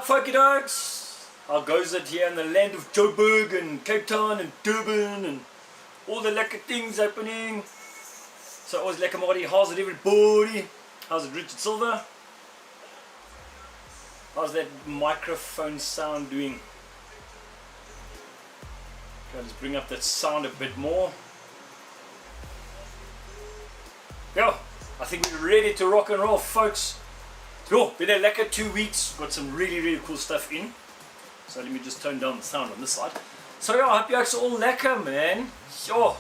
up, folky dogs? How goes it here in the land of Joburg and Cape Town and Durban and all the lekker things happening? So always lekker Marty, how's it everybody? How's it Richard Silver? How's that microphone sound doing? Okay, let's bring up that sound a bit more. Yo, I think we're ready to rock and roll, folks. Yo, been a lekker 2 weeks. Got some really cool stuff in. So let me just tone down the sound on this side. So yeah, I hope you guys are all lekker, man. Yo,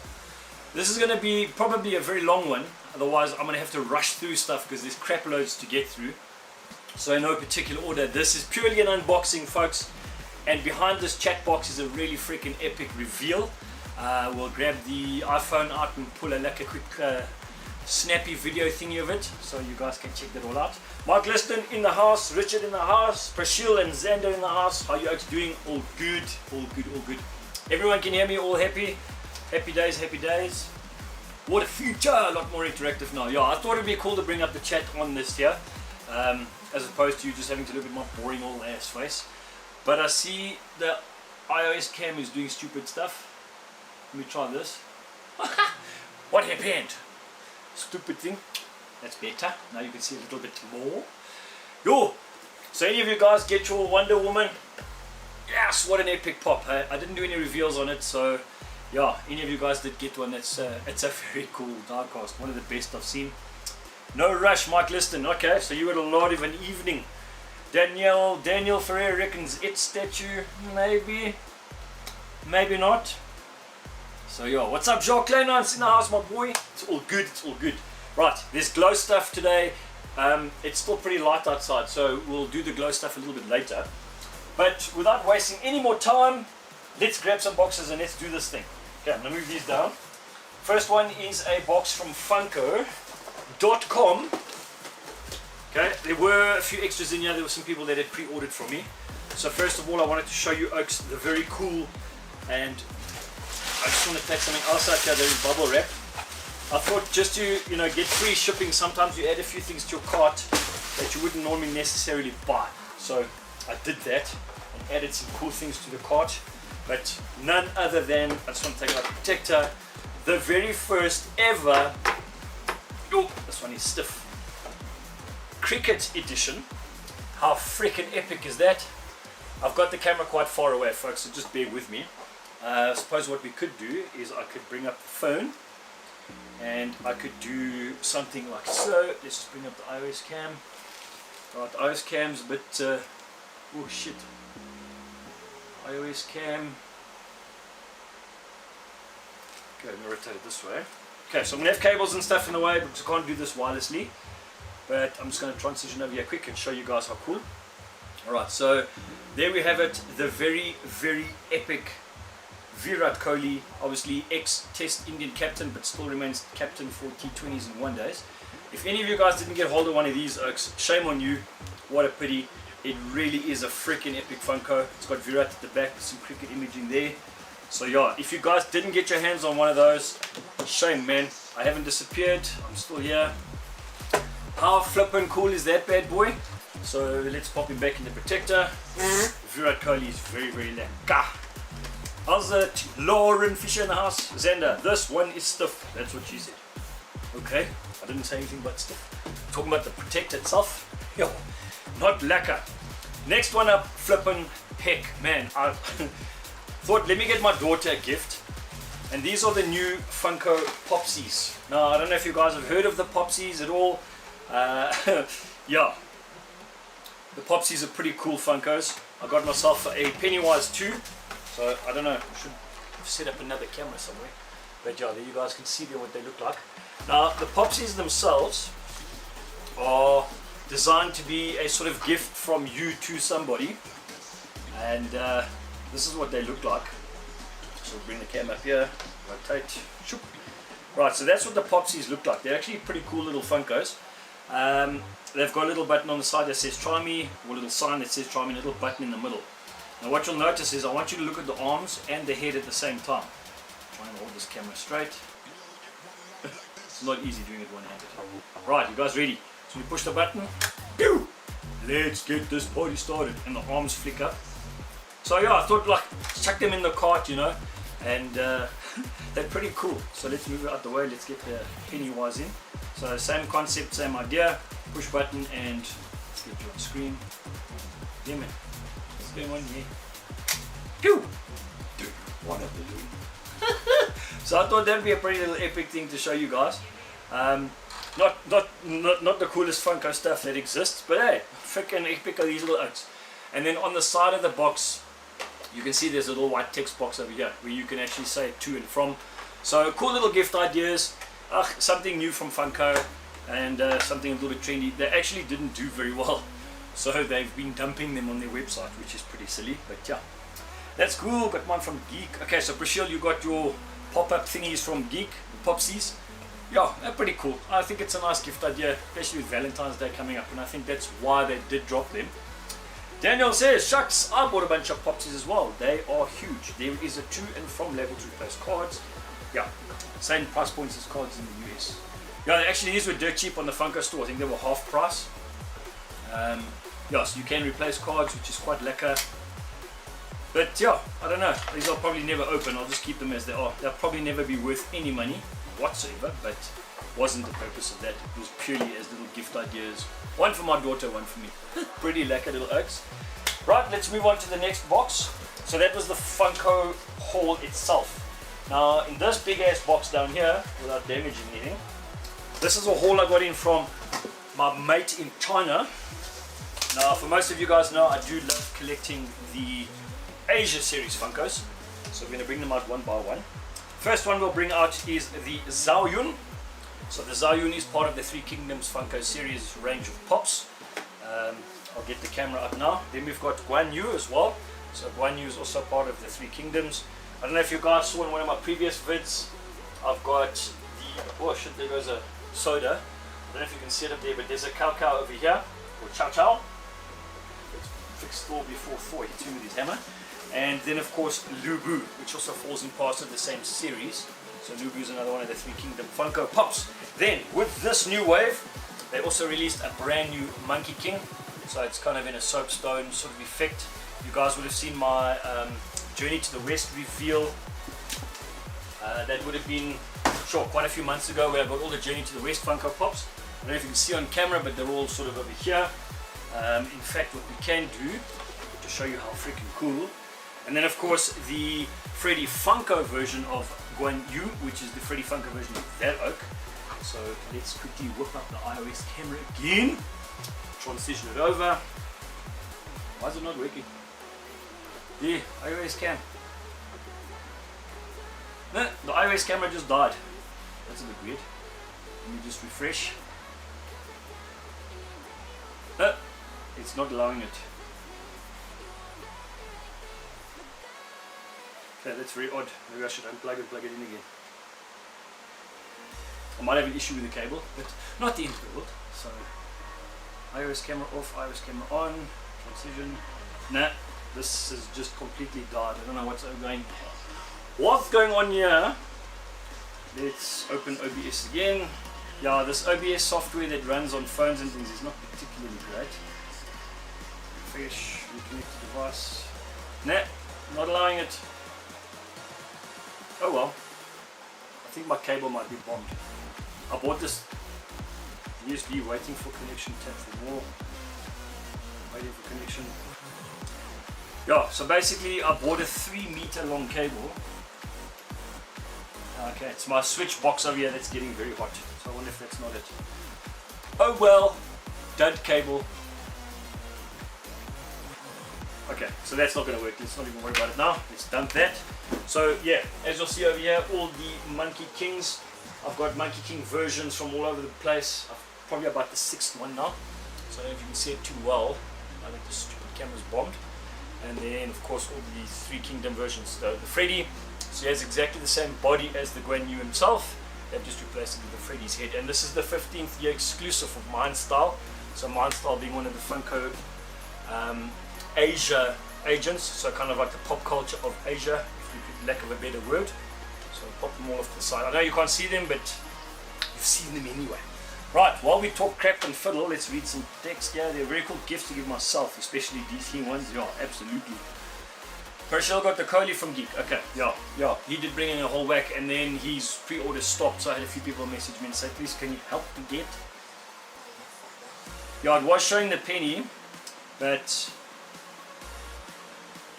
this is going to be probably a very long one. Otherwise, I'm going to have to rush through stuff because there's crap loads to get through. So in no particular order, this is purely an unboxing, folks. And behind this chat box is a really freaking epic reveal. We'll grab the iPhone out and pull a lekker quick snappy video thingy of it, so you guys can check that all out. Mark Liston in the house, Richard in the house, Prashil and Xander in the house. How you guys doing? All good, all good, all good. Everyone can hear me, all happy? Happy days, happy days. What a future, a lot more interactive now. Yeah, I thought it'd be cool to bring up the chat on this here, as opposed to you just having to look at my boring old ass face. But I see the iOS cam is doing stupid stuff. Let me try this. What happened? Stupid thing. That's better. Now you can see a little bit more. Yo! So any of you guys get your Wonder Woman? Yes, what an epic pop. I didn't do any reveals on it, so yeah, any of you guys did get one. It's a very cool diecast. One of the best I've seen. No rush, Mike Liston. Okay, so you had a lot of an evening. Daniel Ferrer reckons it's statue. Maybe not. So yeah, what's up, Jacques Leinans in the house, my boy? It's all good, it's all good. Right, there's glow stuff today. It's still pretty light outside, so we'll do the glow stuff a little bit later. But without wasting any more time, let's grab some boxes and let's do this thing. Okay, I'm gonna move these down. First one is a box from Funko.com. Okay, there were a few extras in here. There were some people that had pre-ordered from me. So first of all, I wanted to show you Oaks the very cool, and I just want to take something else out here. There is bubble wrap. I thought just to get free shipping, sometimes you add a few things to your cart that you wouldn't normally necessarily buy. So I did that and added some cool things to the cart, but none other than, I just want to take out the protector, the very first ever, oh, this one is stiff, Cricket edition. How freaking epic is that? I've got the camera quite far away, folks, so just bear with me. I suppose what we could do is I could bring up the phone and I could do something like so. Let's just bring up the iOS cam. Right, the iOS cam's a bit, oh shit. iOS cam. Okay, I'm going to rotate it this way. Okay, so I'm going to have cables and stuff in the way because I can't do this wirelessly. But I'm just going to transition over here quick and show you guys how cool. Alright, so there we have it. The very epic Virat Kohli, obviously ex-Test Indian captain, but still remains captain for T20s and one days. If any of you guys didn't get hold of one of these Oaks, shame on you. What a pity. It really is a freaking epic Funko. It's got Virat at the back, some cricket imaging there. So yeah, if you guys didn't get your hands on one of those, shame, man. I haven't disappeared. I'm still here. How flippin' cool is that bad boy? So let's pop him back in the protector. Virat Kohli is very lekker. How's it? Lauren Fisher in the house. Xander, this one is stiff. That's what she said. Okay, I didn't say anything but stiff. Talking about the protector itself. Yo, not lekker. Next one up, flippin' heck, man. I thought, let me get my daughter a gift. And these are the new Funko Popsies. Now, I don't know if you guys have heard of the Popsies at all. Yeah, the Popsies are pretty cool Funkos. I got myself a Pennywise 2. So, I don't know, I should set up another camera somewhere. But yeah, there you guys can see there what they look like. Now, the Popsies themselves are designed to be a sort of gift from you to somebody. And this is what they look like. So, bring the camera up here, rotate. Shoop. Right, so that's what the Popsies look like. They're actually pretty cool little Funkos. They've got a little button on the side that says try me, or a little sign that says try me, and a little button in the middle. Now what you'll notice is I want you to look at the arms and the head at the same time. Try and hold this camera straight. It's not easy doing it one-handed. Right, you guys ready? So we push the button. Pew! let's get this party started, and the arms flick up. So yeah, I thought like chuck them in the cart, you know, and they're pretty cool. So let's move it out the way, let's get the Pennywise in. So same concept, same idea, push button and let's get you on screen. Yeah man, what's going on here? Pew! Dude, what a balloon. So I thought that'd be a pretty little epic thing to show you guys. Not the coolest Funko stuff that exists, but hey, freaking epic are these little oaks. And then on the side of the box, you can see there's a little white text box over here where you can actually say to and from. So cool little gift ideas, something new from Funko, and something a little bit trendy. They actually didn't do very well, so they've been dumping them on their website, which is pretty silly, but yeah. That's cool. Got one from Geek. Okay, so Priscilla, you got your pop-up thingies from Geek, Popsies. Yeah, they're pretty cool. I think it's a nice gift idea, especially with Valentine's Day coming up, and I think that's why they did drop them. Daniel says, shucks, I bought a bunch of Popsies as well. They are huge. There is a to and from level to replace cards. Yeah, same price points as cards in the US. Yeah, actually these were dirt cheap on the Funko store. I think they were half price. Yeah, so you can replace cards, which is quite lekker. But yeah, I don't know. These will probably never open. I'll just keep them as they are. They'll probably never be worth any money whatsoever, but wasn't the purpose of that. It was purely as little gift ideas. One for my daughter, one for me. Pretty lekker little oaks. Right, let's move on to the next box. So that was the Funko haul itself. Now in this big ass box down here, without damaging anything, this is a haul I got in from my mate in China. Now for most of you guys know, I do love collecting the Asia series Funkos, so we're going to bring them out one by one. First one we'll bring out is the Zhao Yun. So the Zhao Yun is part of the Three Kingdoms Funko series range of pops. I'll get the camera up now. Then we've got Guan Yu as well. So Guan Yu is also part of the Three Kingdoms. I don't know if you guys saw in one of my previous vids, I've got the, oh shit, there goes a soda. I don't know if you can see it up there, but there's a Cao Cao over here, or Chow Chow. Let's fix Thor before Thor hits him with his hammer. And then of course Lu Bu, which also falls in part of the same series. So Lu Bu is another one of the Three Kingdom Funko Pops. Then with this new wave, they also released a brand new Monkey King. So it's kind of in a soapstone sort of effect. You guys would have seen my Journey to the West reveal. That would have been, sure, quite a few months ago, where I got all the Journey to the West Funko Pops. I don't know if you can see on camera, but they're all sort of over here. In fact, what we can do, to show you how freaking cool, and then of course the Freddy Funko version of Guan Yu, which is the Freddy Funko version of that oak. So let's quickly whip up the iOS camera again, transition it over. Why is it not working? Yeah, iOS cam. No, the iOS camera just died. That's a bit weird. Let me just refresh. No, it's not allowing it. Okay, that's very odd. Maybe I should unplug and plug it in again. I might have an issue with the cable, but not the end of the world. So, iOS camera off, iOS camera on, transition. Nah, this has just completely died. I don't know what's going. What's going on here? Let's open OBS again. Yeah, this OBS software that runs on phones and things is not particularly great. Fresh, reconnect the device. Nah, not allowing it. Oh well, I think my cable might be bombed. I bought this USB, waiting for connection, tap for more, waiting for connection. Yeah, so basically I bought a 3-meter long cable. Okay, it's my switch box over here that's getting very hot, so I wonder if that's not it. Oh well, dud cable. Okay, so that's not going to work. Let's not even worry about it now. Let's dump that. So yeah, as you'll see over here, all the Monkey Kings. I've got Monkey King versions from all over the place. I've probably about the 6th one now. So I don't know if you can see it too well. I think the stupid camera's bombed. And then of course all the Three Kingdom versions. The Freddy, so he has exactly the same body as the Guan Yu himself. They've just replaced it with the Freddy's head. And this is the 15th year exclusive of Mind Style. So Mind Style being one of the Funko Asia agents, so kind of like the pop culture of Asia, for lack of a better word. So I'll pop them all off to the side. I know you can't see them, but you've seen them anyway. Right, while we talk crap and fiddle, let's read some text here. They're very cool gifts to give myself, especially DC ones. Yeah, absolutely. Pershel got the Coley from Geek. Okay, yeah. He did bring in a whole whack, and then his pre-order stopped, so I had a few people message me and say, please, can you help me get? Yeah, it was showing the penny, but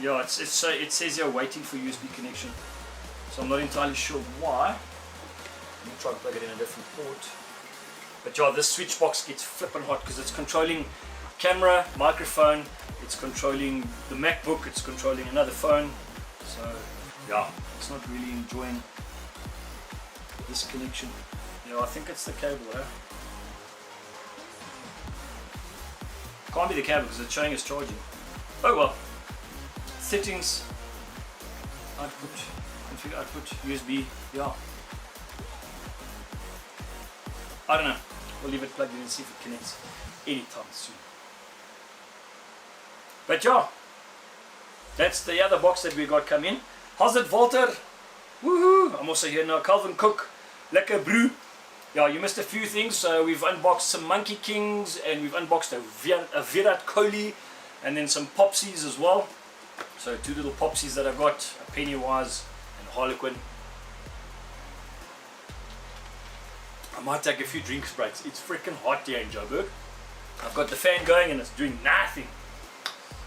yeah, it says you're waiting for USB connection. So I'm not entirely sure why. Let me try and plug it in a different port. But yeah, this switch box gets flipping hot because it's controlling camera, microphone, it's controlling the MacBook, it's controlling another phone. So yeah, it's not really enjoying this connection. Yeah, I think it's the cable, eh? Can't be the cable because it's showing it's charging. Oh well. Settings, output, configure output, USB, yeah. I don't know. We'll leave it plugged in and see if it connects anytime soon. But yeah, that's the other box that we got come in. How's it, Walter? Woohoo! I'm also here now. Calvin Cook, Lekker Brew. Yeah, you missed a few things. So we've unboxed some Monkey Kings and we've unboxed a Virat Kohli and then some Popsies as well. So 2 little Popsies that I've got, a Pennywise and a Harlequin. I might take a few drink breaks. It's freaking hot here in Joburg. I've got the fan going and it's doing nothing.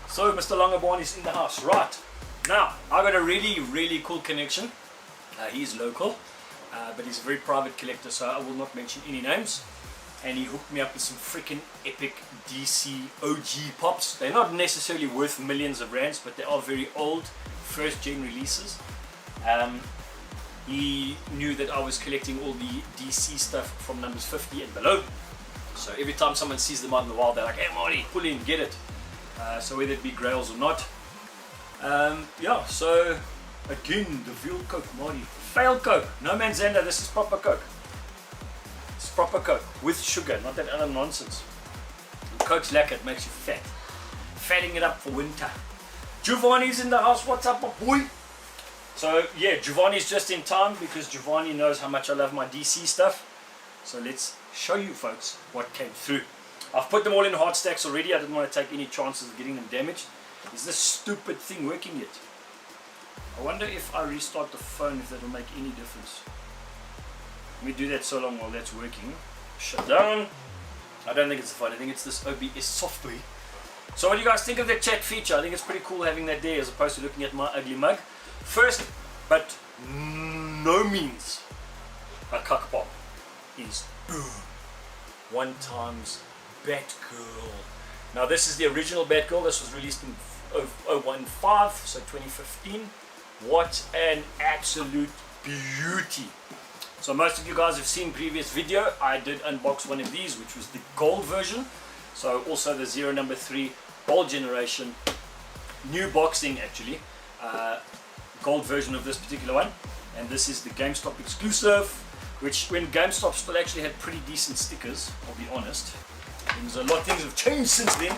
So Mr. Longaborn is in the house. Right, now I got a really cool connection. He's local, but he's a very private collector, so I will not mention any names. And he hooked me up with some freaking epic DC OG pops. They're not necessarily worth millions of rands, but they are very old, first gen releases. He knew that I was collecting all the DC stuff from numbers 50 and below. So every time someone sees them out in the wild, they're like, hey Marty, pull in, get it. So whether it be grails or not. Yeah, so again, the veal Coke, Marty. Failed Coke, no Manzanda, this is proper Coke. It's proper Coke, with sugar, not that other nonsense. Coke's lacquer, it makes you fat. Fatting it up for winter. Giovanni's in the house, what's up, my boy? So yeah, Giovanni's just in time because Giovanni knows how much I love my DC stuff. So let's show you folks what came through. I've put them all in hard stacks already. I didn't want to take any chances of getting them damaged. Is this stupid thing working yet? I wonder if I restart the phone, if that'll make any difference. Let me do that so long while that's working. Shut down. I don't think it's the phone. I think it's this OBS software. So what do you guys think of the chat feature? I think it's pretty cool having that there as opposed to looking at my ugly mug. First, but no means a cuck pop is boom. 1x Batgirl. Now this is the original Batgirl. This was released in 015, so 2015. What an absolute beauty. So most of you guys have seen previous video. I did unbox one of these, which was the gold version. So also the 0 number 3 old generation, new boxing actually. Gold version of this particular one, and this is the GameStop exclusive, which when GameStop still actually had pretty decent stickers, I'll be honest. Things have changed since then.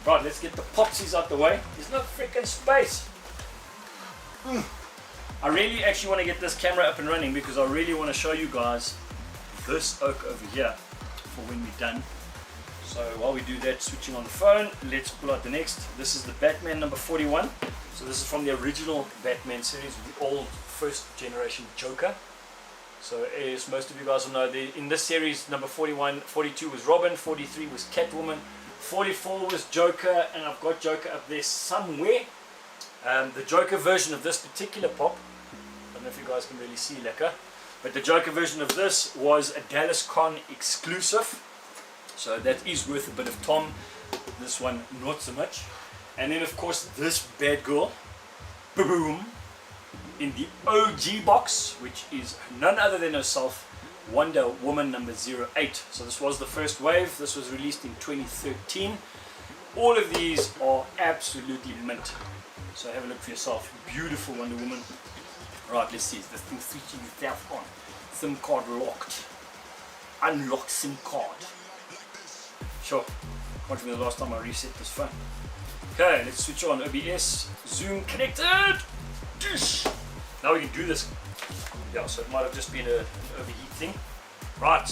Right, let's get the Popsies out the way. There's no freaking space. I really actually want to get this camera up and running because I really want to show you guys this oak over here for when we're done. So while we do that, switching on the phone, let's pull out the next. This is the Batman number 41. So this is from the original Batman series with the old first generation Joker. So as most of you guys will know, in this series, number 41, 42 was Robin, 43 was Catwoman, 44 was Joker, and I've got Joker up there somewhere. The Joker version of this particular pop, I don't know if you guys can really see lekker, but the Joker version of this was a Dallas Con exclusive. So that is worth a bit of Tom. This one not so much. And then of course this bad girl, boom, in the OG box, which is none other than herself, Wonder Woman number 08. So this was the first wave. This was released in 2013. All of these are absolutely mint. So have a look for yourself. Beautiful Wonder Woman. Right, let's see. This thing switching itself on. SIM card locked. Unlock SIM card. Sure. Can't remember the last time I reset this phone. Okay, let's switch on OBS. Zoom connected. Dish. Now we can do this. Yeah, so it might have just been an overheat thing. Right.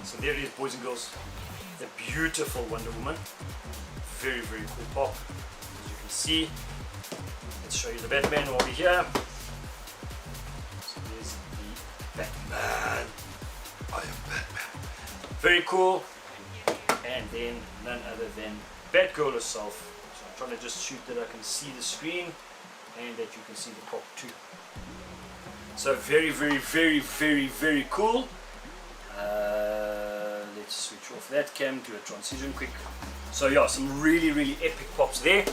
So there it is, boys and girls. The beautiful Wonder Woman. Very, very cool pop. As you can see. Let's show you the Batman over here. So there's the Batman. I am Batman. Very cool. And then none other than Batgirl herself. So I'm trying to just shoot that I can see the screen and that you can see the pop too. So very, very, very, very, very cool. Let's switch off that cam, do a transition quick. So yeah, some really, really epic pops there.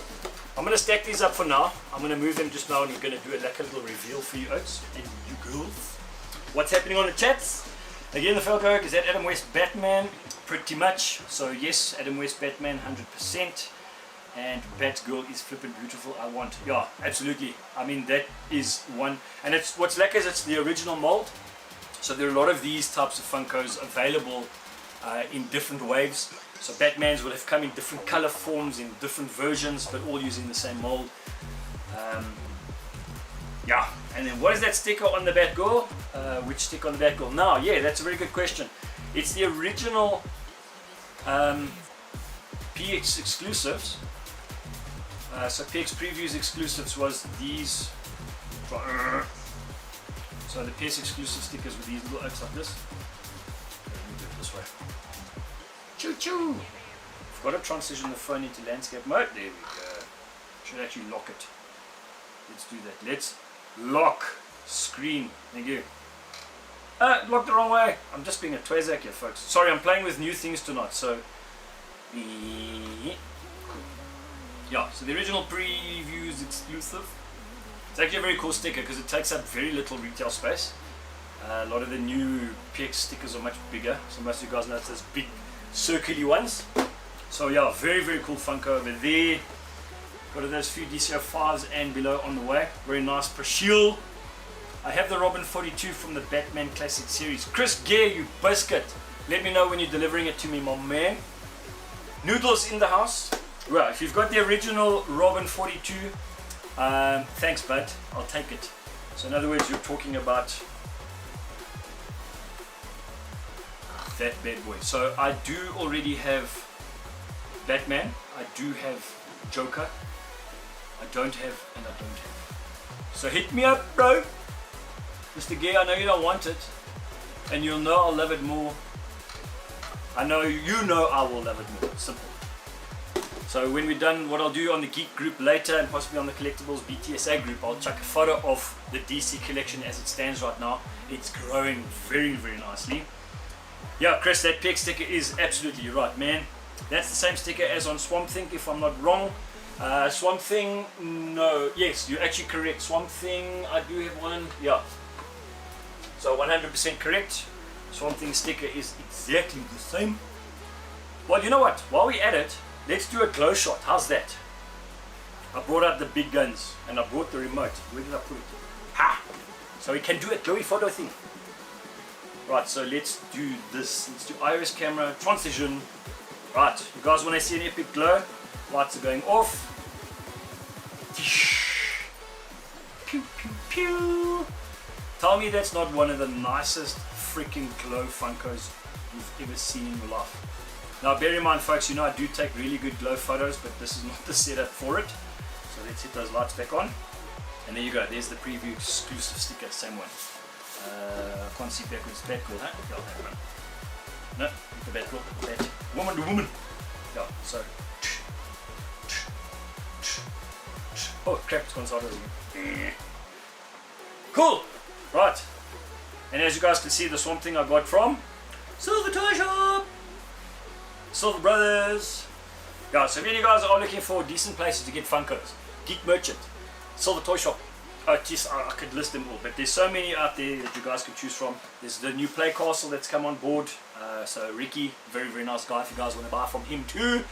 I'm going to stack these up for now. I'm going to move them just now and we're going to do like a little reveal for you oats and you girls. What's happening on the chats? Again, the Falco is that Adam West Batman, pretty much. So yes, Adam West Batman 100%. And Batgirl is flippin' beautiful. I want, yeah, absolutely. I mean, that is one. And it's what's like is it's the original mold. So there are a lot of these types of Funkos available in different waves. So Batmans will have come in different color forms, in different versions, but all using the same mold. Yeah, and then what is that sticker on the Batgirl? Which sticker on the Batgirl? Now, yeah, that's a very good question. It's the original PX exclusives. So PX Previews exclusives was these. So the PS exclusive stickers with these little oaks like this. Let me do it this way. Choo choo! I've got to transition the phone into landscape mode. There we go. Should actually lock it. Let's do that. Let's lock screen. Thank you. Locked the wrong way. I'm just being a twazak here, folks. Sorry, I'm playing with new things tonight. So, yeah. So the original Previews exclusive. It's actually a very cool sticker because it takes up very little retail space. A lot of the new PX stickers are much bigger, so most of you guys know it's those big circular ones. So yeah, very, very cool Funko over there. Got those few DCO5s and below on the way. Very nice Prashiel. I have the Robin 42 from the Batman Classic series. Chris Gare, you biscuit. Let me know when you're delivering it to me, my man. Noodles in the house. Well, if you've got the original Robin 42, thanks bud, I'll take it. So in other words, you're talking about that bad boy. So I do already have Batman, I do have Joker, I don't have, and I don't have. So hit me up, bro. Mr. Gay, I know you don't want it, and you'll know I'll love it more. I know you know I will love it more. Simple. So when we're done, what I'll do on the Geek group later and possibly on the Collectibles BTSA group, I'll chuck a photo of the DC collection as it stands right now. It's growing very, very nicely. Yeah, Chris, that PX sticker is absolutely right, man. That's the same sticker as on Swamp Thing, if I'm not wrong. Swamp Thing, no, yes, you're actually correct. Swamp Thing, I do have one, yeah. So 100% correct. Swamp Thing sticker is exactly the same. Well, you know what? While we're at it, let's do a glow shot. How's that? I brought out the big guns and I brought the remote. Where did I put it? Ha! So we can do a glowy photo thing. Right, so let's do this. Let's do iris camera transition. Right, you guys, when I see an epic glow, lights are going off. Pew, pew, pew. Tell me that's not one of the nicest freaking glow Funkos you've ever seen in your life. Now bear in mind, folks, you know I do take really good glow photos, but this is not the setup for it. So let's hit those lights back on. And there you go, there's the preview exclusive sticker, same one. I can't see backwards. Batgirl, huh? Yeah, that one. No, the Batgirl. Bat. Woman to woman. Yeah, so. Oh crap, it's gone sideways again. Cool! Right. And as you guys can see, the Swamp Thing I got from Silver Toy Shop! Silver Brothers! Yeah, so if any of you guys are looking for decent places to get Funkos, Geek Merchant, Silver Toy Shop. Oh, geez, I could list them all, but there's so many out there that you guys can choose from. There's the new Play Castle that's come on board. So Ricky, very, very nice guy if you guys want to buy from him too.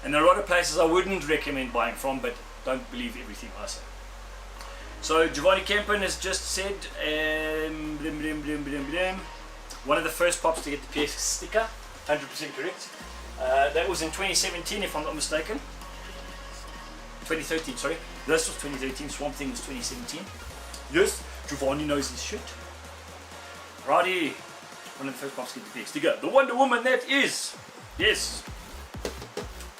And there are a lot of places I wouldn't recommend buying from, but don't believe everything I say. So Giovanni Kempen has just said, one of the first pops to get the PX sticker, 100% correct. That was in 2017 if I'm not mistaken. 2013, sorry. This was 2013, Swamp Thing was 2017. Yes, Giovanni knows his shit. Righty. one of the first box get the big sticker. The Wonder Woman that is. Yes.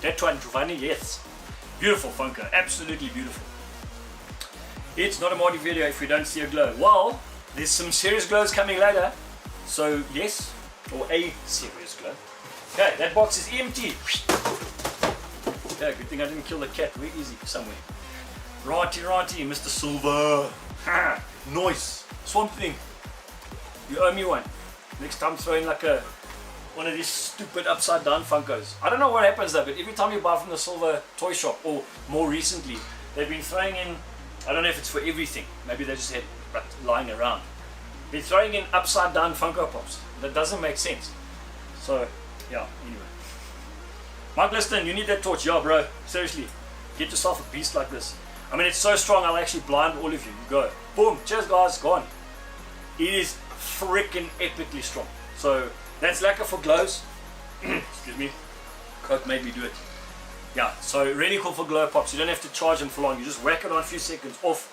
That one, Giovanni, yes. Beautiful Funko, absolutely beautiful. It's not a Marty video if we don't see a glow. Well, there's some serious glows coming later. So yes, or a serious glow. Okay, that box is empty. Okay, good thing I didn't kill the cat. Very easy somewhere. Righty, Mr. Silver. Ha, nice. Swamp Thing. You owe me one. Next time throw in like one of these stupid upside down Funkos. I don't know what happens though, but every time you buy from the Silver toy shop, or more recently, they've been throwing in, I don't know if it's for everything, maybe they just had lying around. They're throwing in upside down Funko Pops. That doesn't make sense. So, yeah, anyway. Mike Liston, you need that torch. Yeah, bro. Seriously. Get yourself a beast like this. I mean, it's so strong, I'll actually blind all of you. You go. Boom. Cheers, guys. Gone. It is freaking epically strong. So, that's lacquer for glows. Excuse me. Coke made me do it. Yeah, so really cool for glow pops. You don't have to charge them for long. You just whack it on a few seconds off.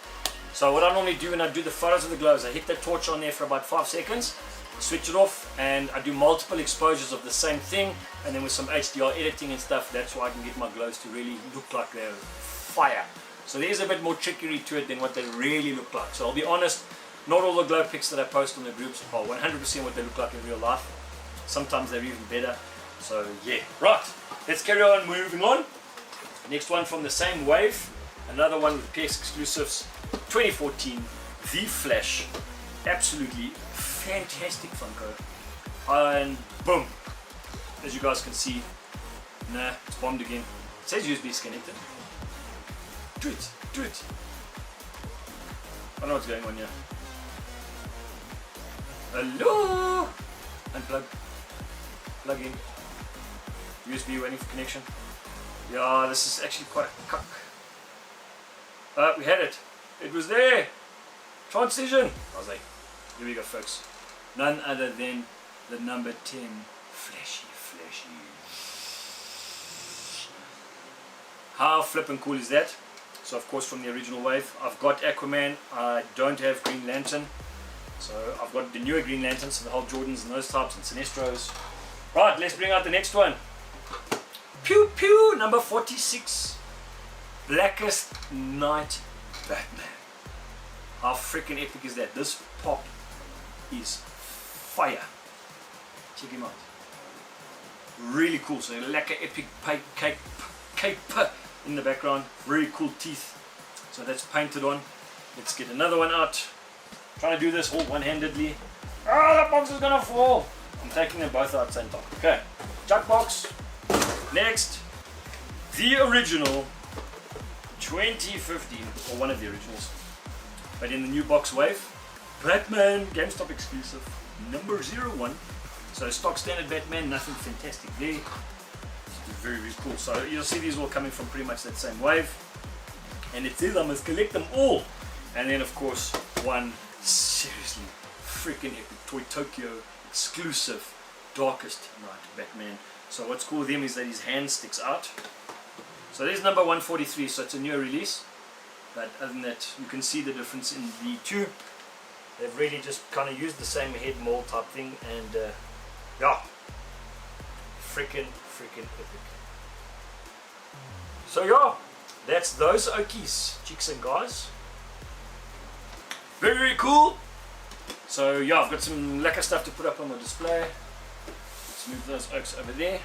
So what I normally do when I do the photos of the glows, I hit that torch on there for about 5 seconds, switch it off, and I do multiple exposures of the same thing, and then with some HDR editing and stuff, that's why I can get my glows to really look like they're fire. So there's a bit more trickery to it than what they really look like. So I'll be honest, not all the glow pics that I post on the groups are 100% what they look like in real life. Sometimes they're even better. So yeah, right, let's carry on moving on. Next one from the same wave, another one with PS exclusives, 2014, The Flash. Absolutely fantastic Funko. And boom, as you guys can see, nah, it's bombed again. It says USB is connected. Do it. I don't know what's going on here. Hello? Unplug. Plug in. USB waiting for connection. Yeah, this is actually quite a cuck. We had it. It was there. Transition. I was like, here we go, folks. None other than the number 10 Flashy. How flippin' cool is that? So of course from the original wave, I've got Aquaman. I don't have Green Lantern. So I've got the newer Green Lanterns, so the whole Jordans and those types and Sinestros. Right, let's bring out the next one. Pew pew, number 46. Blackest Night Batman. How freaking epic is that? This pop is fire. Check him out. Really cool. So like an epic cape in the background. Very cool teeth. So that's painted on. Let's get another one out. Trying to do this all one-handedly. Ah, that box is gonna fall. I'm taking them both out at the same time. Okay, Chuck box. Next, the original 2015, or one of the originals, but in the new box wave, Batman GameStop exclusive, number 01. So stock standard Batman, nothing fantastic there. Very, very cool. So you'll see these all coming from pretty much that same wave. And it says I must collect them all. And then of course, one seriously freaking epic Toy Tokyo exclusive Darkest Night Batman. So what's cool with him is that his hand sticks out. So there's number 143, so it's a newer release. But other than that, you can see the difference in the two. They've really just kind of used the same head mold type thing, and yeah, freaking epic. So yeah, that's those Okies, chicks and guys. Very, very cool. So yeah, I've got some lacquer stuff to put up on the display. Let's move those oaks over there.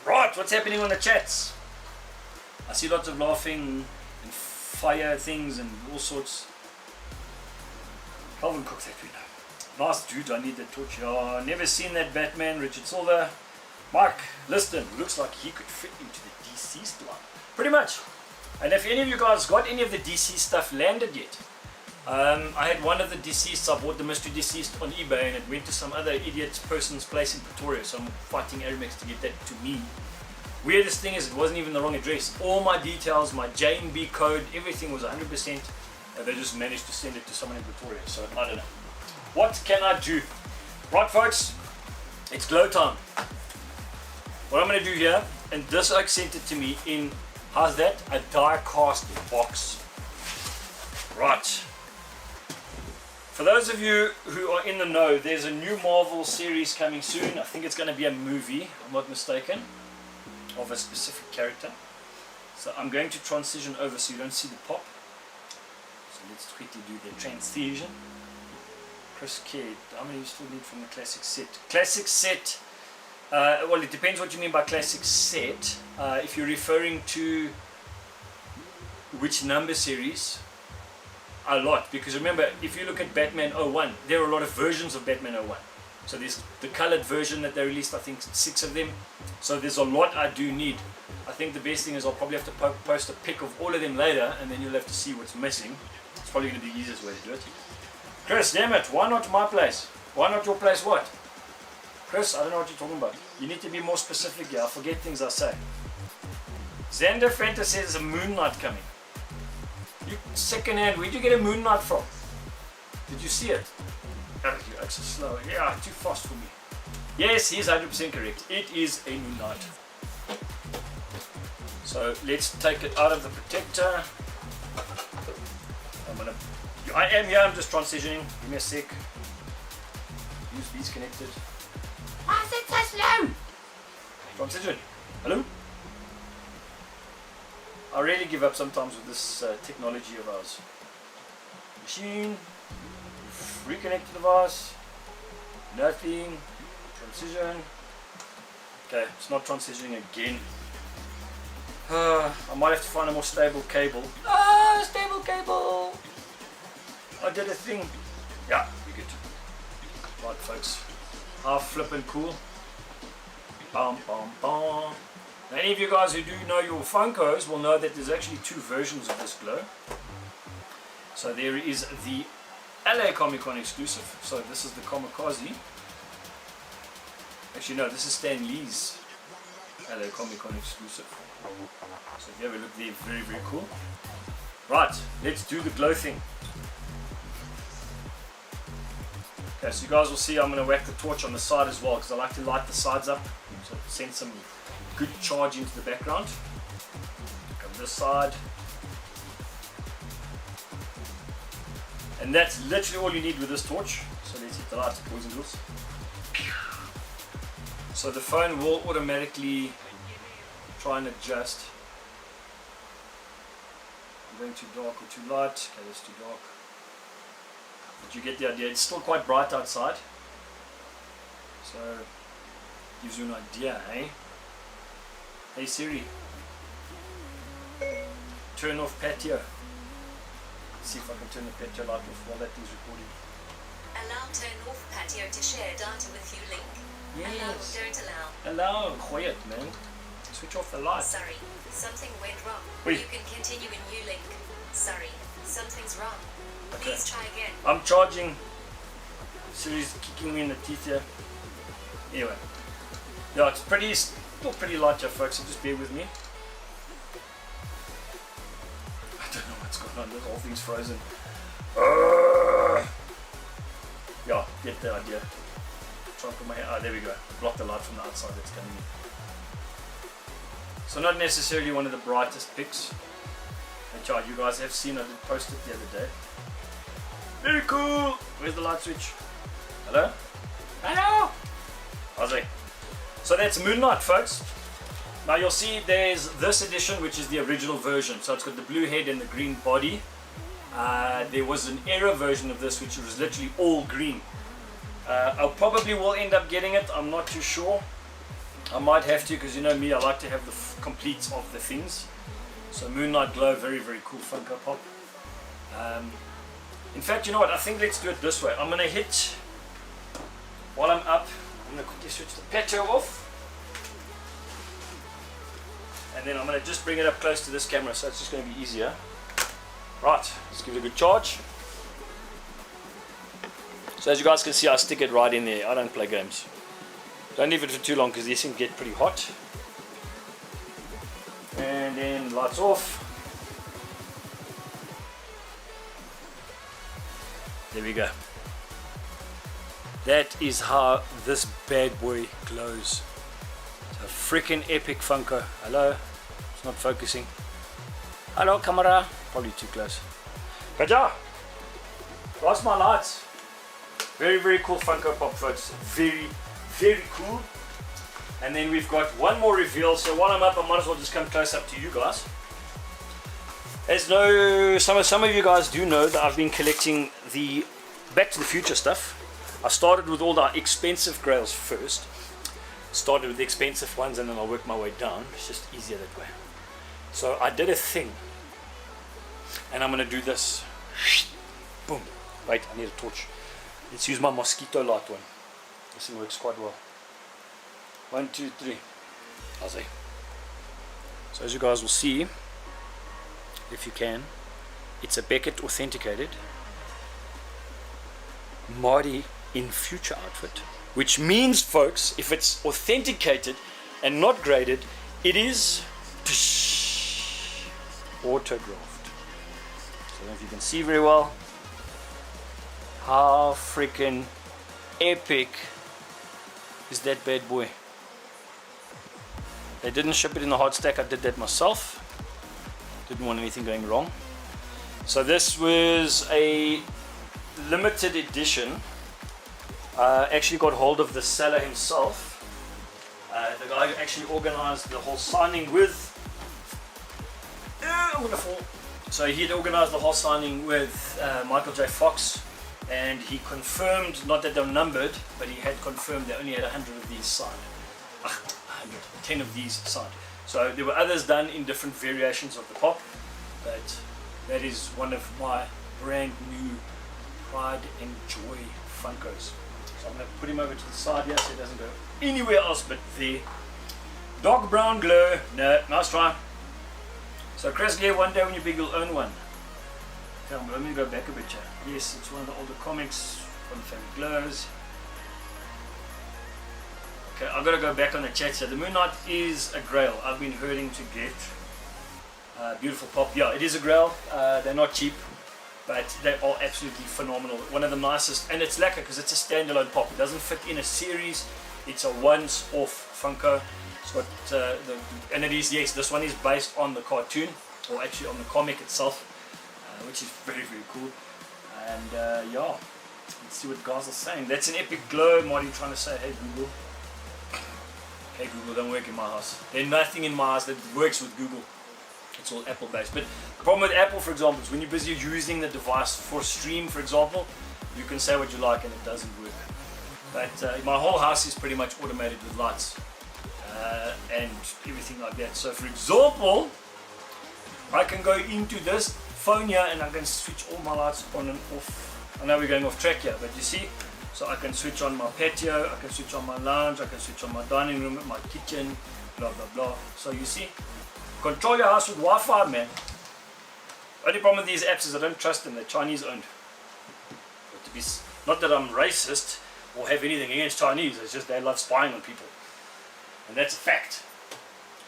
Right, what's happening on the chats? I see lots of laughing and fire things and all sorts. Calvin Cook, that we know. Nice dude, I need that torch. Oh, never seen that Batman, Richard Silver. Mike Liston, looks like he could fit into the deceased line. Pretty much. And if any of you guys got any of the DC stuff landed yet, I had one of the deceased. I bought the mystery deceased on eBay, and it went to some other idiot person's place in Pretoria, so I'm fighting Aramex to get that to me. Weirdest thing is it wasn't even the wrong address. All my details, my JNB code, everything was 100%. They just managed to send it to someone in Pretoria, so I don't know. What can I do? Right folks, it's glow time. What I'm going to do here, and this Oak sent it to me in, how's that? A die cast box. Right. For those of you who are in the know, there's a new Marvel series coming soon. I think it's going to be a movie, I'm not mistaken, of a specific character. So I'm going to transition over so you don't see the pop. So let's quickly do the transition. Chris Kidd, how many you still need from the classic set? Classic set, well, it depends what you mean by classic set. If you're referring to which number series, a lot. Because remember, if you look at Batman 01, there are a lot of versions of Batman 01. So there's the colored version that they released, I think 6 of them. So there's a lot I do need. I think the best thing is I'll probably have to post a pic of all of them later, and then you'll have to see what's missing. It's probably going to be the easiest way to do it. Chris, damn it, why not my place? Why not your place what? Chris, I don't know what you're talking about. You need to be more specific here. I forget things I say. Xander Fenta says there's a Moon Knight coming. You second hand, where'd you get a Moon Knight from? Did you see it? Oh, you're so slow. Yeah, too fast for me. Yes, he's 100% correct. It is a Moon Knight. So let's take it out of the protector. I am here, I'm just transitioning. Give me a sec. USB's connected. Why is it so slow? Transition. Hello? I really give up sometimes with this technology of ours. Machine. Reconnect the device. Nothing. Transition. Okay, it's not transitioning again. I might have to find a more stable cable. Ah, stable cable! I did a thing. Yeah, we're good. Right, folks. How flippin' cool. Bum, bum, bum. Now, any of you guys who do know your Funkos will know that there's actually 2 versions of this glow. So there is the LA Comic Con exclusive. So this is the Kamikaze. Actually, no, this is Stan Lee's LA Comic Con exclusive. So if you have a look there, very, very cool. Right, let's do the glow thing. Okay, so you guys will see I'm going to whack the torch on the side as well, because I like to light the sides up, so send some good charge into the background. Come this side. And that's literally all you need with this torch. So let's hit the lights, boys and girls. So the phone will automatically try and adjust. I'm going too dark or too light. Okay, that's too dark. But you get the idea. It's still quite bright outside. So gives you an idea, eh? Hey Siri, turn off patio. Let's see if I can turn the patio light off while that is recording. Allow turn off patio to share data with you link. Yes. Allow don't allow. Allow, quiet man. Switch off the light. Sorry, something went wrong. Wait. You can continue in new link. Sorry, something's wrong. Okay. Please try again. I'm charging. Siri's kicking me in the teeth here. Anyway. Yeah, it's still pretty light here folks, so just bear with me. I don't know what's going on, this whole thing's frozen. Yeah, get the idea. Try and put my hair, there we go. Block the light from the outside that's coming in. So not necessarily one of the brightest pics. But yeah, you guys have seen, I did post it the other day. Very cool! Where's the light switch? Hello? Hello! How's it? So that's Moon Knight folks. Now you'll see there's this edition which is the original version. So it's got the blue head and the green body. There was an era version of this which was literally all green. I probably will end up getting it, I'm not too sure. I might have to because you know me, I like to have the completes of the things. So Moon Knight Glow, very, very cool Funko Pop. In fact, you know what, I think let's do it this way. I'm going to hit, while I'm up, I'm going to quickly switch the patio off. And then I'm going to just bring it up close to this camera, so it's just going to be easier. Right, let's give it a good charge. So as you guys can see, I stick it right in there. I don't play games. Don't leave it for too long because these things get pretty hot. And then lights off. There we go. That is how this bad boy glows. It's a freaking epic Funko. Hello? It's not focusing. Hello camera. Probably too close. But yeah, lost my lights. Very, very cool Funko Pop, folks. Very, very cool. And then we've got one more reveal. So while I'm up, I might as well just come close up to you guys. As some of you guys do know that I've been collecting the Back to the Future stuff. I started with all the expensive grails first. Started with the expensive ones and then I'll work my way down. It's just easier that way. So I did a thing. And I'm going to do this. Boom. Wait, I need a torch. Let's use my mosquito light one. This thing works quite well. 1, 2, 3. I'll say. So as you guys will see, if you can, it's a Beckett authenticated Marty in future outfit, which means, folks, if it's authenticated and not graded, it is autographed. So I don't know if you can see very well. How freaking epic is that bad boy? They didn't ship it in the hard stack. I did that myself. Didn't want anything going wrong. So this was a limited edition. Actually got hold of the seller himself. The guy who actually organized the whole signing with I'm gonna fall. So he had organized the whole signing with Michael J. Fox, and he confirmed, not that they're numbered, but he had confirmed they only had 100 of these signed. 10 of these signed. So there were others done in different variations of the pop, but that is one of my brand new pride and joy Funkos. So I'm going to put him over to the side here so he doesn't go anywhere else but there. Dark brown glow. No, nice try. So Chris Gear, one day when you're big you'll own one. Okay, let me go back a bit here. Yes, it's one of the older comics from Family Glows. Okay, I've got to go back on the chat here. The Moon Knight is a grail. I've been hurting to get. Beautiful pop. Yeah, it is a grail. They're not cheap, but they are absolutely phenomenal. One of the nicest, and it's lacquer because it's a standalone pop. It doesn't fit in a series. It's a once-off Funko. It's got and it is, yes, this one is based on the cartoon, or actually on the comic itself, which is very, very cool. And yeah, let's see what guys are saying. That's an epic glow. Marty trying to say, hey Google. Hey Google, don't work in my house. There's nothing in my house that works with Google. It's all Apple based. But the problem with Apple, for example, is when you're busy using the device for stream, for example, you can say what you like and it doesn't work. But my whole house is pretty much automated with lights and everything like that. So for example, I can go into this phone here and I can switch all my lights on and off. I know we're going off track here, but you see, so I can switch on my patio, I can switch on my lounge, I can switch on my dining room, my kitchen, blah blah blah. So you see, control your house with Wi-Fi, man. Only problem with these apps is I don't trust them. They're Chinese owned. But to be, not that I'm racist or have anything against Chinese, it's just they love spying on people. And that's a fact.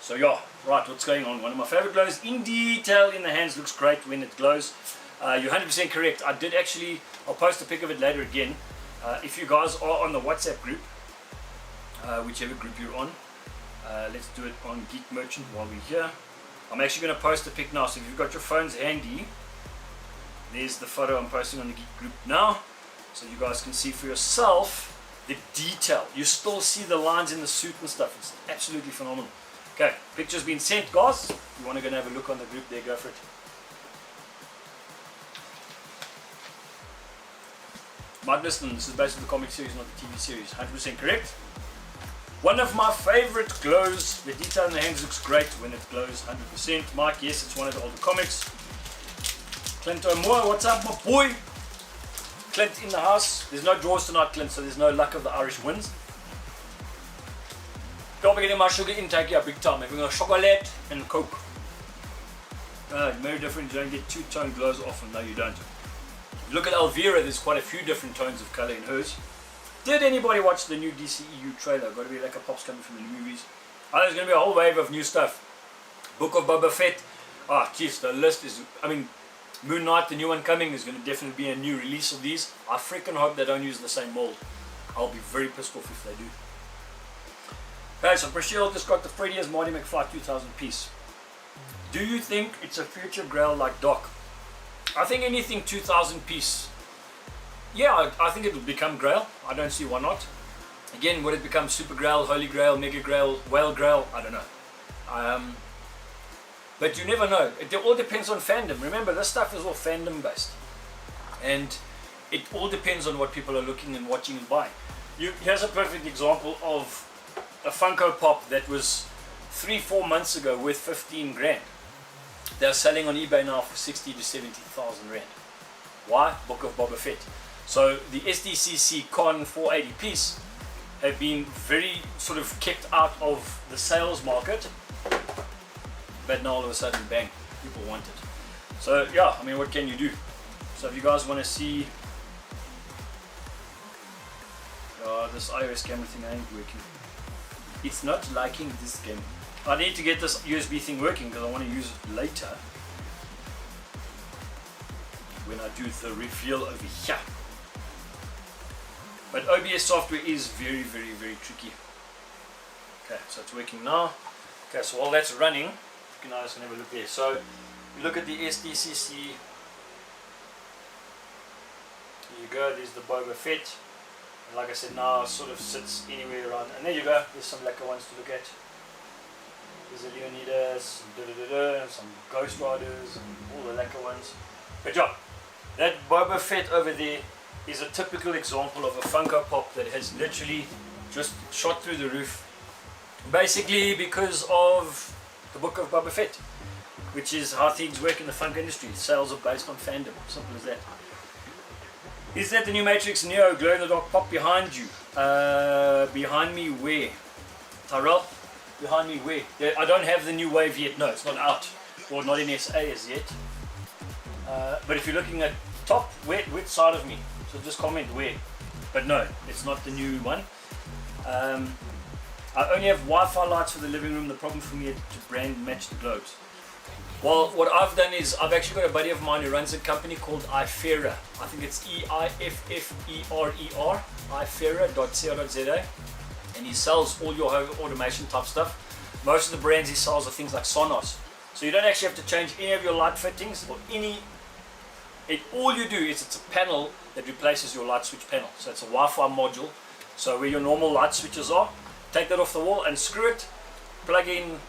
So yeah, right, what's going on? One of my favorite glows in detail in the hands, looks great when it glows. You're 100% correct. I did actually, I'll post a pic of it later again. If you guys are on the WhatsApp group, whichever group you're on, let's do it on Geek Merchant while we're here. I'm actually going to post a pic now, so if you've got your phones handy, there's the photo I'm posting on the Geek group now, so you guys can see for yourself the detail. You still see the lines in the suit and stuff. It's absolutely phenomenal. Okay, picture's been sent, guys. If you want to go and have a look on the group there, go for it. Magnusson, this is based on the comic series, not the TV series. 100% correct. One of my favorite glows. The detail in the hands looks great when it glows. 100%. Mike, yes, it's one of the older comics. Clint O'Moore, what's up, my boy? Clint in the house. There's no draws tonight, Clint, so there's no luck of the Irish wins. Don't be getting my sugar intake here big time. Having a chocolate and Coke. Very different. You don't get two-tone glows often. No, you don't. Look at Elvira, there's quite a few different tones of colour in hers. Did anybody watch the new DCEU trailer? Got to be like a pops coming from the new movies. Oh, there's going to be a whole wave of new stuff. Book of Boba Fett. Ah, jeez, the list is, I mean, Moon Knight, the new one coming, is going to definitely be a new release of these. I freaking hope they don't use the same mold. I'll be very pissed off if they do. Okay, so Priscilla just got the Freddy's Marty McFly 2000 piece. Do you think it's a future grail like Doc? I think anything 2000 piece Yeah, I think it will become Grail. I don't see why not. Again, would it become Super Grail, Holy Grail, Mega Grail, Whale Grail? I don't know. But you never know. It all depends on fandom. Remember, this stuff is all fandom based. And it all depends on what people are looking and watching and buying. Here's a perfect example of a Funko Pop that was 3-4 months ago worth 15 grand. They're selling on eBay now for 60 to 70,000 rand. Why? Book of Boba Fett. So the SDCC Con 480 piece have been very sort of kept out of the sales market, but now all of a sudden, bang, people want it. So yeah, I mean, what can you do? So if you guys want to see, this iOS camera thing ain't working. It's not liking this game. I need to get this USB thing working because I want to use it later when I do the reveal over here. But OBS software is very, very, very tricky. Okay, so it's working now. Okay, so while that's running, you guys can have a look there. So you look at the SDCC. Here you go, there's the Boba Fett. And like I said, now it sort of sits anywhere around. And there you go, there's some lekker ones to look at. There's a Leonidas, and some Ghost Riders, and all the lekker ones. But yeah, that Boba Fett over there is a typical example of a Funko Pop that has literally just shot through the roof. Basically because of the Book of Boba Fett, which is how things work in the Funko industry. Sales are based on fandom, simple as that. Is that the new Matrix Neo glow in the dark pop behind you? Behind me where? Tyrell? Behind me where? I don't have the new wave yet, no, it's not out. Or not in SA as yet. But if you're looking at top, which side of me? So just comment where. But no, it's not the new one. I only have Wi-Fi lights for the living room. The problem for me is to brand match the globes. Well, what I've done is I've actually got a buddy of mine who runs a company called Ifera. I think it's EIFFERER, ifera.co.za, and he sells all your home automation type stuff. Most of the brands he sells are things like Sonos. So you don't actually have to change any of your light fittings or any. All you do is it's a panel that replaces your light switch panel. So it's a Wi-Fi module. So where your normal light switches are, take that off the wall and screw it, plug in,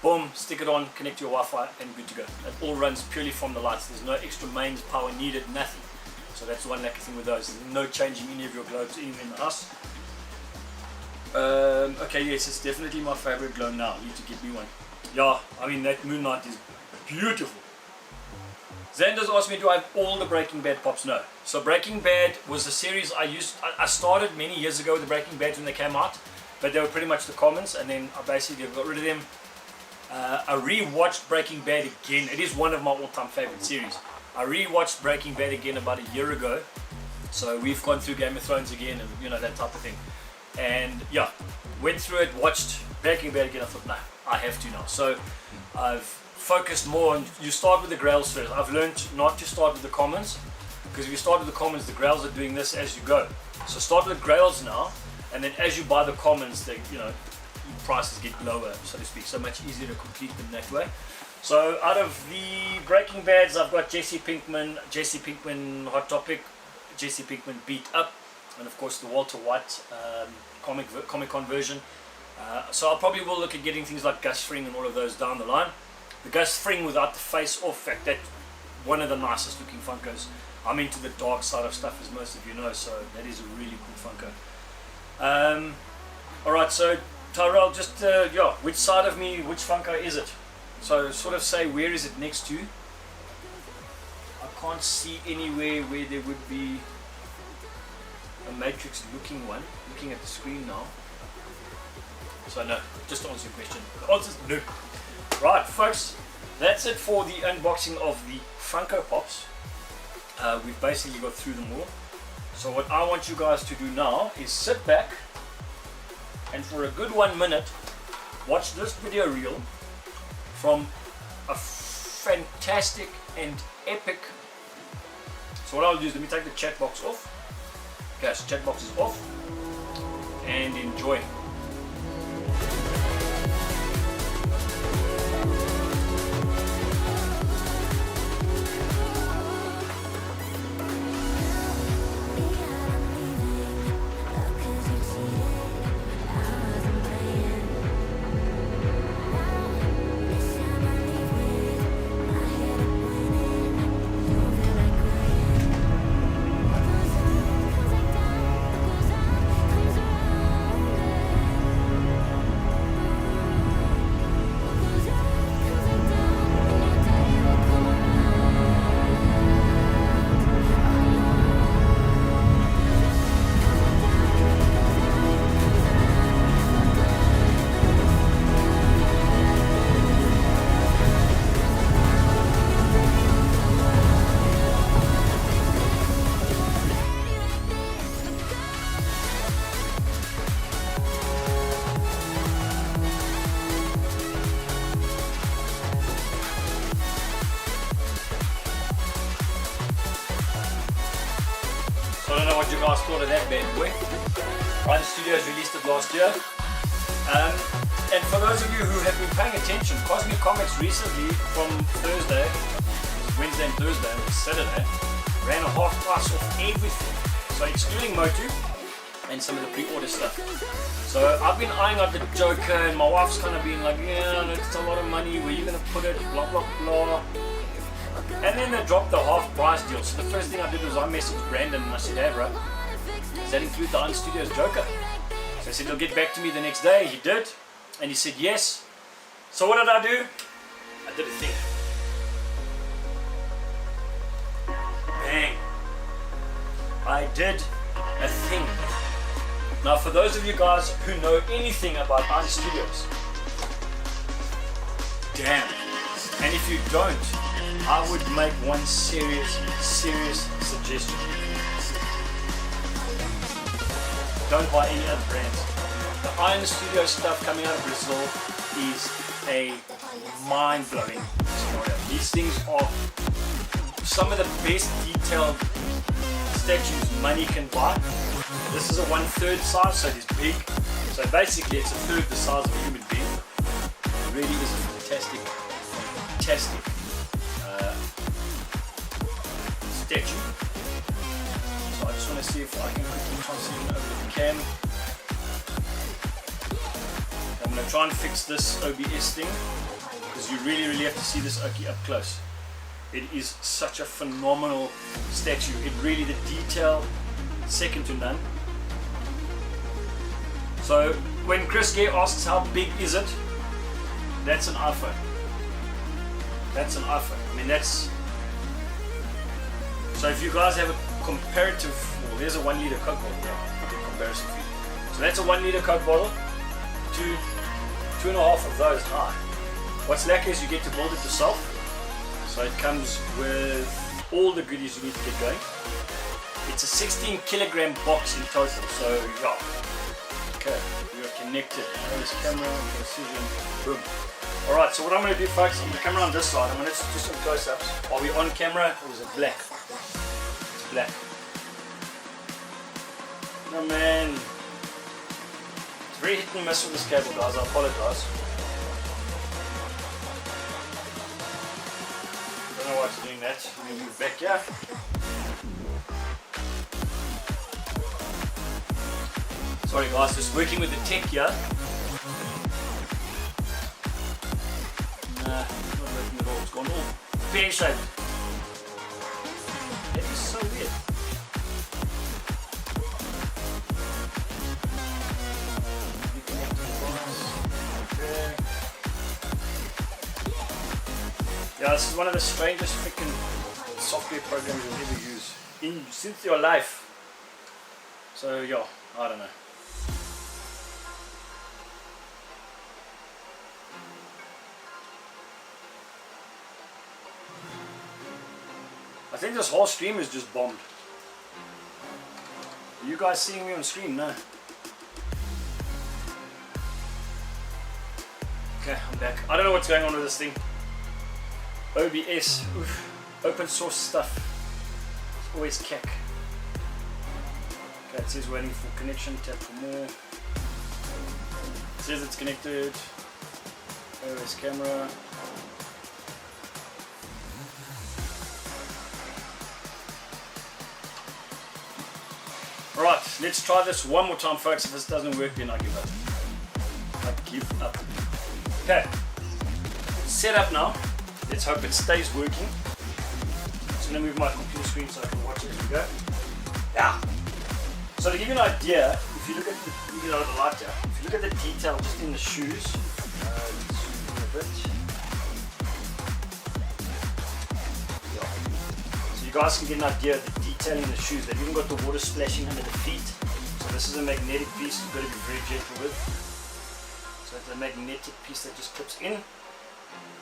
boom, stick it on, connect to your Wi-Fi, and good to go. It all runs purely from the lights. There's no extra mains power needed, nothing. So that's the one lucky thing with those. There's no changing any of your globes anywhere in the house. Okay, yes, it's definitely my favorite glow now. You need to get me one. Yeah, I mean that Moon Knight is beautiful. Xander's asked me, do I have all the Breaking Bad pops? No. So Breaking Bad was a series I used. I started many years ago with the Breaking Bad when they came out, but they were pretty much the commons, and then I basically got rid of them. I re-watched Breaking Bad again. It is one of my all-time favorite series. I re-watched Breaking Bad again about a year ago. So we've gone through Game of Thrones again, and you know, that type of thing. And yeah, went through it, watched Breaking Bad again. I thought, nah, I have to now. So I've focused more on, you start with the grails first. I've learned not to start with the commons, because if you start with the commons, the grails are doing this as you go. So start with the grails now, and then as you buy the commons, they, you know, prices get lower, so to speak. So much easier to complete them that way. So out of the Breaking Bads, I've got Jesse Pinkman Hot Topic, Jesse Pinkman Beat Up, and of course the Walter White Comic-Con version. So I probably will look at getting things like Gus Fring and all of those down the line. The Gus Fring without the face off fact, that one of the nicest looking Funkos. I'm into the dark side of stuff, as most of you know, so that is a really cool Funko. Alright, so Tyrell, just yeah, which side of me, which Funko is it? So sort of say, where is it next to? I can't see anywhere where there would be a Matrix looking one, looking at the screen now. So no, just to answer your question. The answer is no. Right, folks, that's it for the unboxing of the Funko Pops. We've basically got through them all. So what I want you guys to do now is sit back and for a good 1 minute watch this video reel from a fantastic and epic. So what I'll do is, let me take the chat box off. Okay, so chat box is off, and enjoy. what you guys thought of that bad boy. Ryan Studios released it last year. And for those of you who have been paying attention, Cosmic Comics recently, from Thursday, Wednesday and Thursday, and Saturday, ran a half price off everything. So excluding Motu and some of the pre-order stuff. So I've been eyeing out the Joker, and my wife's kind of been like, yeah, it's a lot of money, where are you going to put it, blah blah blah. And then they dropped the half price deal. So the first thing I did was I messaged Brandon and I said, hey bro, does that include the Iron Studios Joker? So I said he'll get back to me the next day. He did, and he said yes. So what did I do? I did a thing. Bang. I did a thing. Now for those of you guys who know anything about Iron Studios, damn. And if you don't, I would make one serious suggestion. Don't buy any other brands. The Iron Studio stuff coming out of Brazil is a mind-blowing scenario. These things are some of the best detailed statues money can buy. This is a 1/3 size, so it is big. So basically it's a third the size of a human being. It really is a fantastic statue. So I just want to see if I can quickly transition over the cam. I'm going to try and fix this OBS thing, because you really have to see this Oki up close. It is such a phenomenal statue. It really, the detail, second to none. So when Chris Gay asks how big is it, that's an iPhone. That's an iPhone. I mean, that's... So if you guys have a comparative, well, there's a 1 liter Coke bottle there, in comparison for you. So that's a 1 liter Coke bottle, two and a half of those high. What's lucky is you get to build it yourself. So it comes with all the goodies you need to get going. It's a 16 kilogram box in total, so yeah. Okay, we are connected. There's camera, precision, boom. Alright, so what I'm going to do, folks, I'm going to come around this side. I'm going to do some close-ups. Are we on camera or is it black? It's black. No man. It's very hit and miss with this cable, guys. I apologize. Don't know why it's doing that. Let me move back here. Sorry guys, just working with the tech here. Nah, not working at all. It's gone all pear-shaped. That is so weird. Okay. Yeah, this is one of the strangest freaking software programs you'll ever use since your life. So yeah, I don't know. I think this whole stream is just bombed. Are you guys seeing me on screen? No. Okay, I'm back. I don't know what's going on with this thing. OBS, oof, open source stuff. It's always cack. Okay, it says waiting for connection, tap for more. It says it's connected. OS camera. Alright, let's try this one more time, folks. If this doesn't work, then I give up. I give up. Okay, set up now. Let's hope it stays working. I'm just going to move my computer screen so I can watch it as we go. Yeah. So to give you an idea, if you look at the, you know, the light here, if you look at the detail just in the shoes, let's zoom in a bit. Yeah. So you guys can get an idea of the detail in the shoes. They've even got the water splashing under the feet. So this is a magnetic piece you've got to be very gentle with. So it's a magnetic piece that just clips in.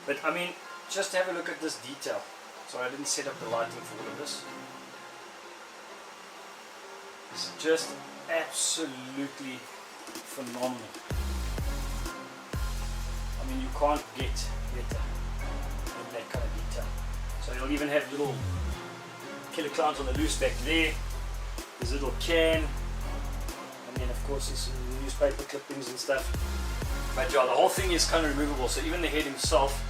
But I mean, just have a look at this detail. Sorry, I didn't set up the lighting for all of this. It's just absolutely phenomenal. I mean, you can't get better than that kind of detail. So you'll even have little killer clowns on the loose back there. There's a little can, and then of course there's some newspaper clippings and stuff. But yeah, the whole thing is kind of removable, so even the head himself,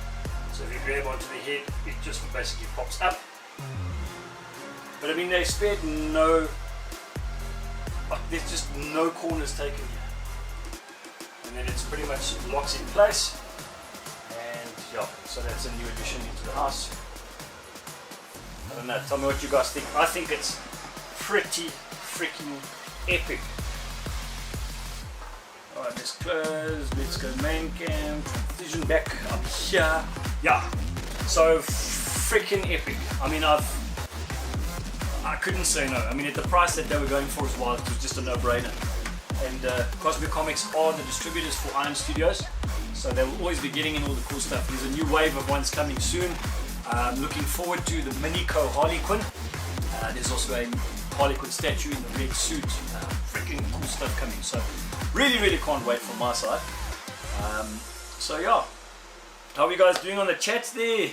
so if you grab onto the head, it just basically pops up. But I mean, they spared no, there's just no corners taken here. And then it's pretty much locks in place. And yeah, so that's a new addition into the house. I don't know, tell me what you guys think. I think it's pretty freaking epic. Alright, let's close, let's go main cam, transition back up here. Yeah, so freaking epic. I mean, I couldn't say no. I mean, at the price that they were going for as well, it was just a no-brainer. And Cosmic Comics are the distributors for Iron Studios, so they will always be getting in all the cool stuff. There's a new wave of ones coming soon. Looking forward to the Minico Harley Quinn. There's also a Harley Quinn statue in the red suit. Freaking cool stuff coming. So really can't wait from my side. So yeah, how are you guys doing on the chats there?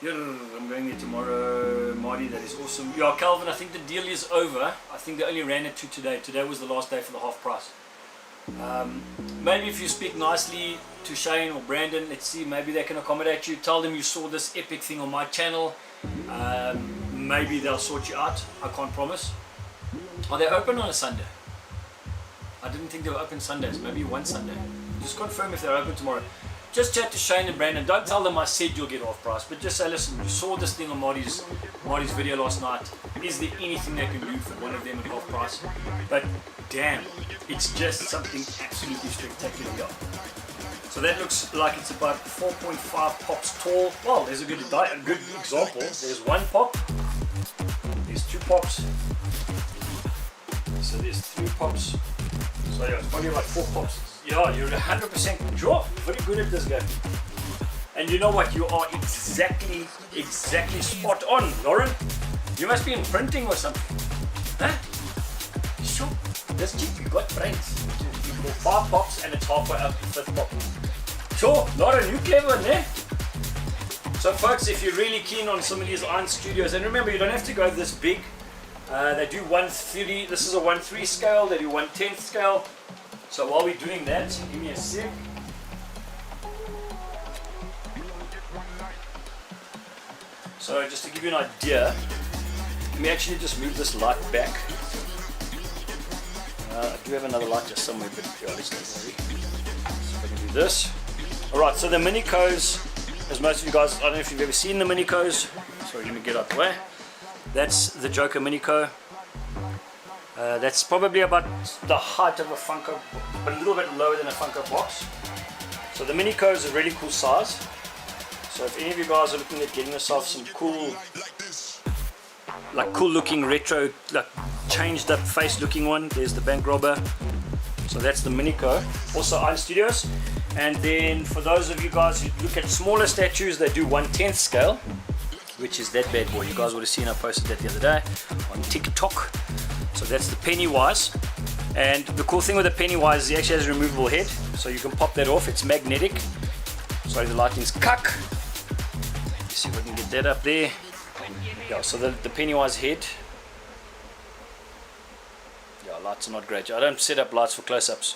Yeah, I'm going there tomorrow, Marty, that is awesome. Yeah, Calvin, I think the deal is over. I think they only ran it to today. Today was the last day for the half price. Maybe if you speak nicely to Shane or Brandon, let's see, maybe they can accommodate you. Tell them you saw this epic thing on my channel. Maybe they'll sort you out. I can't promise. Are they open on a Sunday? I didn't think they were open Sundays. Maybe one Sunday. Just confirm if they're open tomorrow. Just chat to Shane and Brandon. Don't tell them I said you'll get off price, but just say, listen, you saw this thing on Marty's video last night. Is there anything they can do for one of them at half price? But damn, it's just something absolutely spectacular. So that looks like it's about 4.5 pops tall. Well, there's a good example. There's one pop. There's two pops. So there's three pops. So yeah, it's probably like 4 pops. Yeah, you're 100% draw. Very good at this game. And you know what? You are exactly spot on, Lauren. You must be in printing or something. Huh? Sure. This cheap, you got brains. You go 5 pops and it's halfway up the 5th pop. Sure, Lauren, you clever, ne? So folks, if you're really keen on some of these Iron Studios, and remember, you don't have to go this big. They do 1/3, this is a 1/3 scale, they do 1/10 scale. So while we're doing that, give me a sec. So just to give you an idea, let me actually just move this light back. I do have another light just somewhere, but yeah, let's not worry. So I can do this. Alright, so the Minicos, as most of you guys, I don't know if you've ever seen the Minicos. Sorry, let me get out the way. That's the Joker Minico. That's probably about the height of a Funko, but a little bit lower than a Funko box. So the Minico is a really cool size. So if any of you guys are looking at getting yourself some cool, like cool looking retro, like changed up face looking one, there's the bank robber. So that's the Minico. Also Iron Studios. And then for those of you guys who look at smaller statues, they do 1/10 scale, which is that bad boy. You guys would have seen I posted that the other day on TikTok. So that's the Pennywise. And the cool thing with the Pennywise is he actually has a removable head, so you can pop that off. It's magnetic. Sorry, the lighting's cuck. Let's see if I can get that up there. Yeah, so the Pennywise head. Yeah, lights are not great. I don't set up lights for close-ups.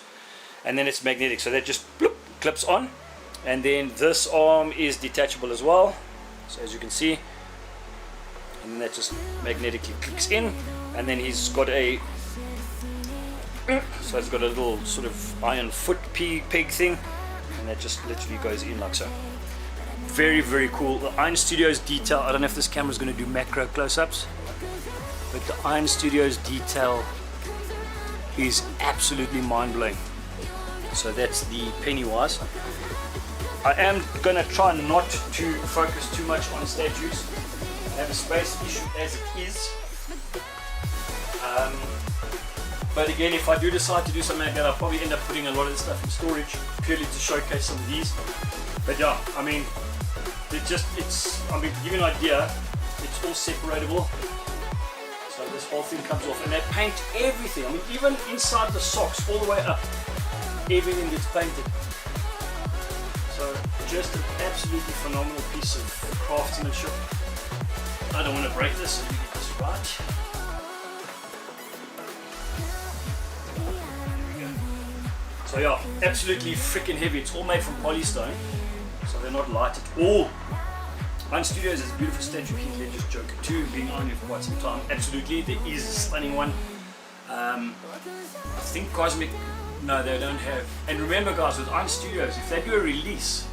And then it's magnetic, so that just bloop, clips on. And then this arm is detachable as well. So as you can see, and then that just magnetically clicks in, and then he's got a, so it's got a little sort of iron foot peg thing, and that just literally goes in like so. Very cool. The Iron Studios detail, I don't know if this camera is going to do macro close-ups, but the Iron Studios detail is absolutely mind-blowing. So that's the Pennywise. I am going to try not to focus too much on statues. I have a space issue as it is. But again, if I do decide to do something like that, I'll probably end up putting a lot of this stuff in storage purely to showcase some of these. But yeah, I mean, I mean, to give you an idea, it's all separatable. So this whole thing comes off, and they paint everything. I mean, even inside the socks, all the way up, everything gets painted. So just an absolutely phenomenal piece of craftsmanship. I don't want to break this, so you get this right. So yeah, absolutely freaking heavy. It's all made from polystone, so they're not light at all. Iron Studios is a beautiful statue. Heath Ledger's Joker 2, being on here for quite some time. Absolutely, there is a stunning one. I think Cosmic, no, they don't have. And remember, guys, with Iron Studios, if they do a release,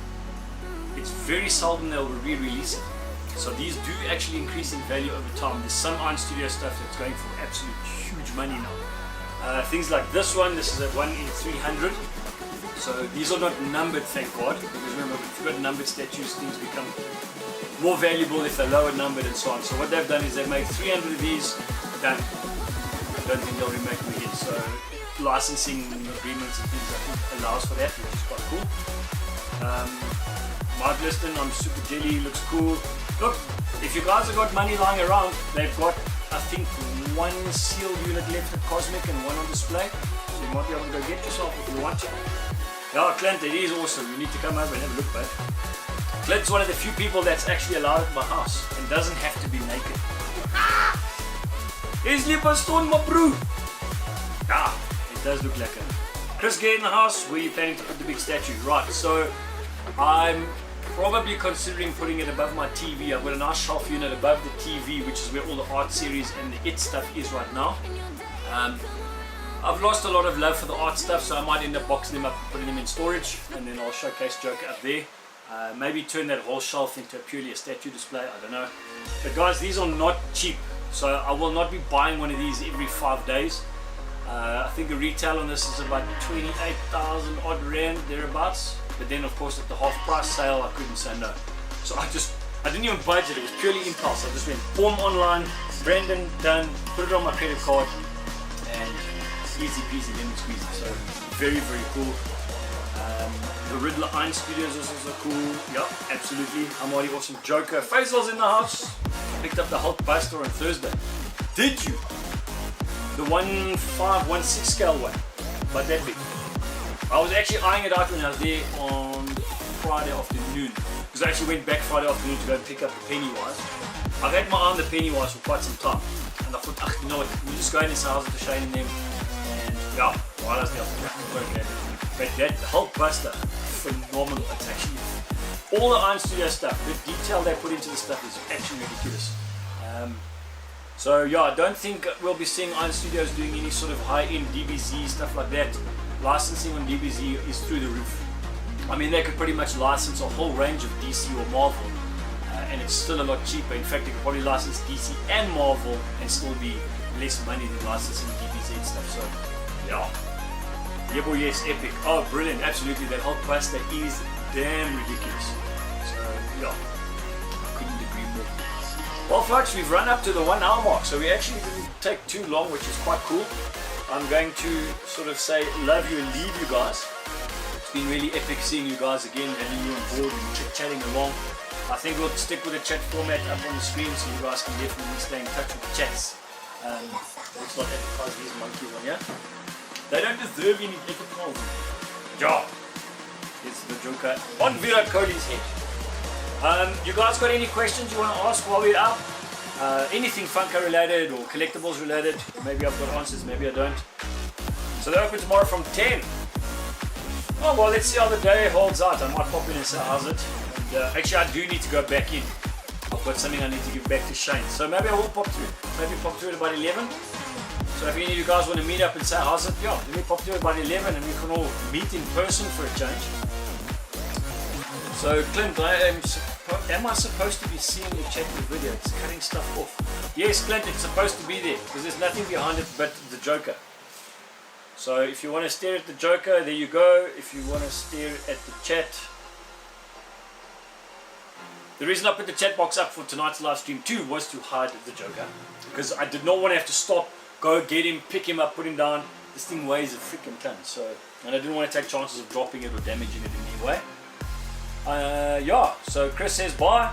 it's very seldom they'll re-release it. So these do actually increase in value over time. There's some Iron Studio stuff that's going for absolute huge money now. Things like this one, this is a 1 in 300. So these are not numbered, thank God, because remember, if you've got numbered statues, things become more valuable if they're lower numbered and so on. So what they've done is they've made 300 of these, done. I don't think they'll remake them again. So licensing agreements and things I think allows for that, which is quite cool. Mark Liston on Super Jelly looks cool. Look, if you guys have got money lying around, they've got, I think, one sealed unit left at Cosmic and one on display. So you might be able to go get yourself if you want to. Yeah, Clint, it is awesome. You need to come over and have a look, bud. Clint's one of the few people that's actually allowed at my house and doesn't have to be naked. Is Lipperstone, my bro? Ah, it does look like it. Chris, get in the house. Where are you planning to put the big statue? Right, so I'm probably considering putting it above my TV. I've got a nice shelf unit above the TV, which is where all the art series and the IT stuff is right now. I've lost a lot of love for the art stuff, so I might end up boxing them up and putting them in storage, and then I'll showcase Joker up there. Maybe turn that whole shelf into purely a statue display, I don't know. But guys, these are not cheap, so I will not be buying one of these every 5 days. I think the retail on this is about 28,000 odd rand, thereabouts. But then of course at the half price sale I couldn't say no. So I didn't even budget, it was purely impulse. I just went boom online, Brandon, done, put it on my credit card, and easy peasy lemon squeezy. So very, very cool. The Riddler Iron Studios is also cool. Yep, absolutely. I'm already awesome. Joker. Faisal's in the house. Picked up the Hulk Buster on Thursday. Did you? The 1.5, 1.6 scale one. But that big. I was actually eyeing it out when I was there on Friday afternoon. Because I actually went back Friday afternoon to go and pick up the Pennywise. I've had my eye on the Pennywise for quite some time. And I thought, you know what, we'll just go in this house with the Shane and them. And yeah, while I was there, but that Hulk Buster, phenomenal. It's actually all the Iron Studio stuff, the detail they put into the stuff is actually ridiculous. So yeah, I don't think we'll be seeing Iron Studios doing any sort of high-end DBZ stuff like that. Licensing on DBZ is through the roof. I mean, they could pretty much license a whole range of DC or Marvel, and it's still a lot cheaper. In fact, they could probably license DC and Marvel and still be less money than licensing DBZ stuff. So yeah. Yeah, boy, yes, epic. Oh, brilliant, absolutely. That Hulk Buster is damn ridiculous. So, yeah, couldn't agree more. Well, folks, we've run up to the 1 hour mark, so we actually didn't take too long, which is quite cool. I'm going to sort of say love you and leave you guys. It's been really epic seeing you guys again, having you on board and chit-chatting along. I think we'll stick with the chat format up on the screen so you guys can definitely stay in touch with the chats. Let's not advertise these monkeys on here. They don't deserve any advertising. Yeah, it's the Joker on Virat Kohli's head. You guys got any questions you want to ask while we're out? Anything Funko related or collectibles related? Maybe I've got answers, maybe I don't. So they're open tomorrow from 10. Oh well, let's see how the day holds out. I might pop in and say how's it. And, actually, I do need to go back in. I've got something I need to give back to Shane. So maybe I will pop through. Maybe pop through at about 11. So if any of you guys want to meet up and say how's it, yeah, let me pop through at about 11 and we can all meet in person for a change. So Clint, am I supposed to be seeing the chat in the video? It's cutting stuff off. Yes, Clint, it's supposed to be there because there's nothing behind it but the Joker. So if you want to stare at the Joker, there you go. If you want to stare at the chat. The reason I put the chat box up for tonight's live stream too was to hide the Joker. Because I did not want to have to stop, go get him, pick him up, put him down. This thing weighs a freaking ton. So, and I didn't want to take chances of dropping it or damaging it in any way. Yeah, so Chris says bye.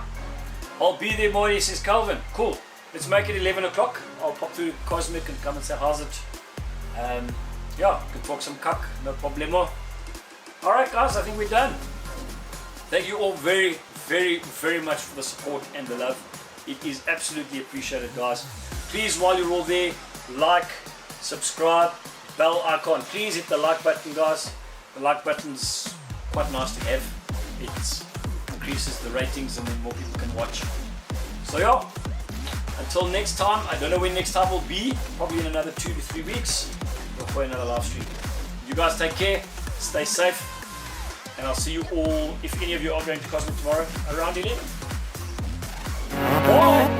I'll be there, Morty, says Calvin. Cool. Let's make it 11 o'clock. I'll pop through Cosmic and come and say how's it. Yeah, can talk some cuck, no problemo. Alright guys, I think we're done. Thank you all very, very, very much for the support and the love. It is absolutely appreciated, guys. Please, while you're all there, like, subscribe, bell icon. Please hit the like button, guys. the like button's quite nice to have. It increases the ratings and then more people can watch. So yeah, until next time, I don't know when next time will be, probably in another 2 to 3 weeks, or for another live stream. You guys take care, stay safe, and I'll see you all, if any of you are going to Cosmic tomorrow, around 11. Bye!